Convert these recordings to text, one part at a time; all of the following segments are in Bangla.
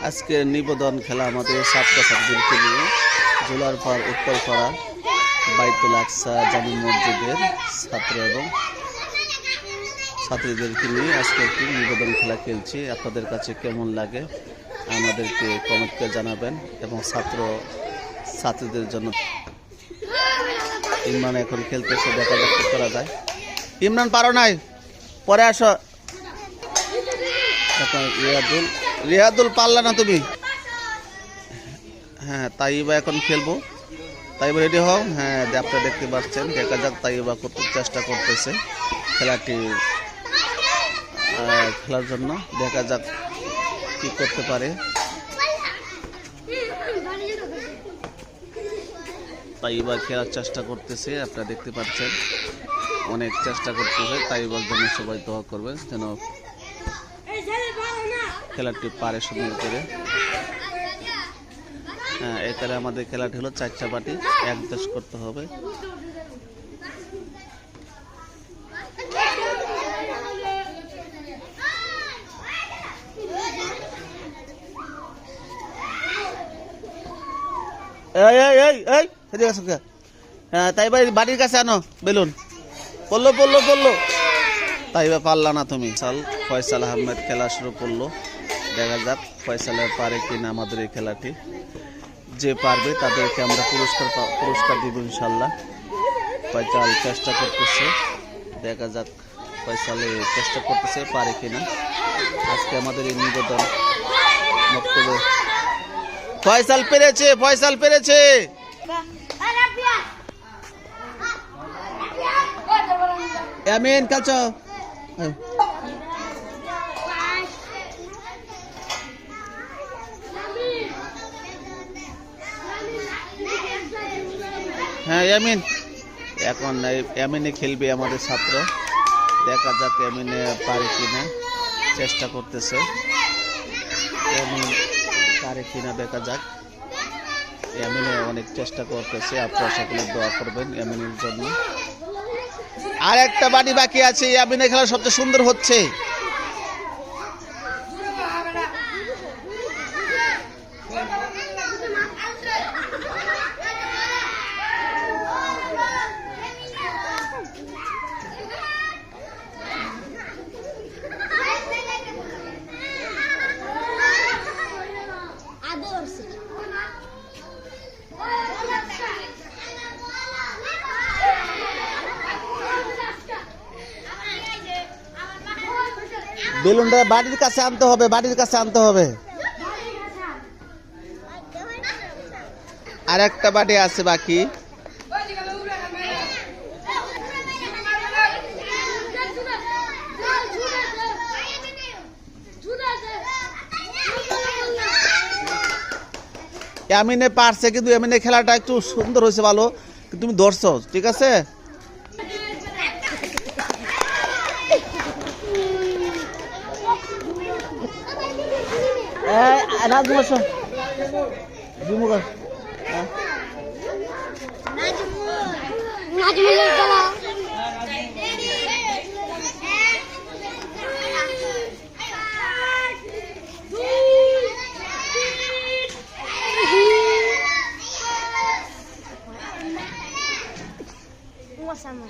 আজকে নিবেদন খেলা আমাদের ছাত্রছাত্রীদেরকে নিয়ে জোলারপাড় উত্তরপাড়া বাইতুল আকসা জামি মসজিদের ছাত্র এবং ছাত্রীদেরকে নিয়ে আজকে একটি নিবেদন খেলা খেলছি। আপনাদের কাছে কেমন লাগে আমাদেরকে কমেন্ট করে জানাবেন এবং ছাত্রীদের জন্য ইমরান এখন খেলতেছে, দেখা যাক কি করা যায়। ইমরান পারো নাই, পরে আসো। রিয়াদুল পারলা না তুমি? হ্যাঁ, তাইবা এখন খেলবো। তাইবা রেডি হও। হ্যাঁ, আপনারা দেখতে পাচ্ছেন, দেখা যাক তাইবা করতে চেষ্টা করতেছে খেলাটি খেলার জন্য। দেখা যাক কি করতে পারে। তাইবা খেলার চেষ্টা করতেছে, আপনারা দেখতে পাচ্ছেন, অনেক চেষ্টা করতেছে। তাইবার জন্য সবাই দোয়া করবেন যেন খেলাটি পারে সুন্দর করে। হ্যাঁ, এখানে আমাদের খেলাটি হলো 4টা বাটি, এক দেশ করতে হবে। তাই ভাই বাড়ির কাছে আনো বেলুন। পড়লো তাইবা পারলা না তুমি। ফয়সাল আহমেদ খেলা শুরু করলো, দেখা যাক ফয়সালের পারে কিনা আমাদের এই খেলাটি। যে পারবে তাদেরকে আমরা পুরস্কার দিব ইনশাল্লাহ। ফয়সাল চেষ্টা করতেছে, দেখা যাক ফয়সালে চেষ্টা করতেছে পারে কিনা। আজকে আমাদের এই নিবেদন বক্তব্য। ফয়সাল পেরেছে। আমিন কালচো। হ্যাঁ ইয়ামিন, এখন ইয়ামিনে খেলবে আমাদের ছাত্র। দেখা যাক ইয়ামিনে পারে কিনা, চেষ্টা করতেছে। ইয়ামিন পারে কিনা দেখা যাক। ইয়ামিনে অনেক চেষ্টা করতেছে, আপনারা সকলে দোয়া করবেন ইয়ামিনের জন্য। আর একটা বাড়ি বাকি আছে, ইয়ামিনের খেলা সবচেয়ে সুন্দর হচ্ছে। বেলুনটা বাড়ির কাছে আনতে হবে, আর একটা বাড়ি আছে বাকি। ইয়ামিনে পারছে, কিন্তু ইয়ামিনে খেলাটা একটু সুন্দর হয়েছে, ভালো। কিন্তু তুমি ধরছো, ঠিক আছে।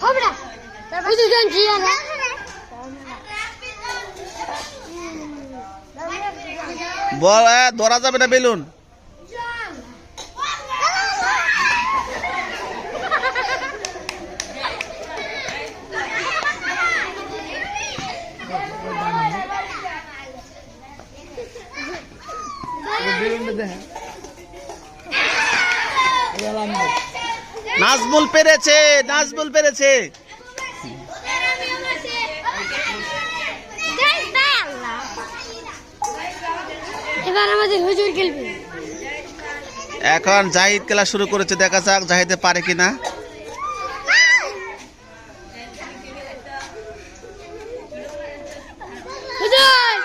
Cobra! ধরা যাবে না বেলুন। নাজমুল পেরেছে, নাজমুল পেরেছে। এবার আমাদের হুজুর খেলবে। এখন জাহিদ খেলা শুরু করেছে, দেখা যাক জাহিদে পারে কিনা। হুজুর